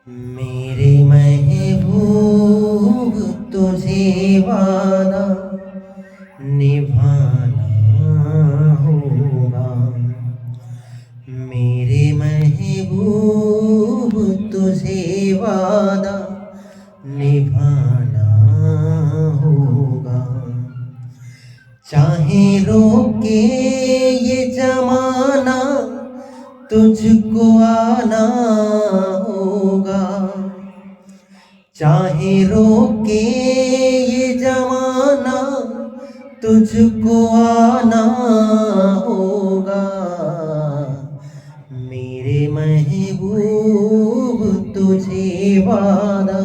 मेरे महबूब तुझे वादा निभाना होगा। मेरे महबूब तुझे वादा निभाना होगा। चाहे रोके ये जमाना तुझको आना होगा। चाहे रोके ये जमाना तुझको आना होगा। मेरे महबूब तुझे वादा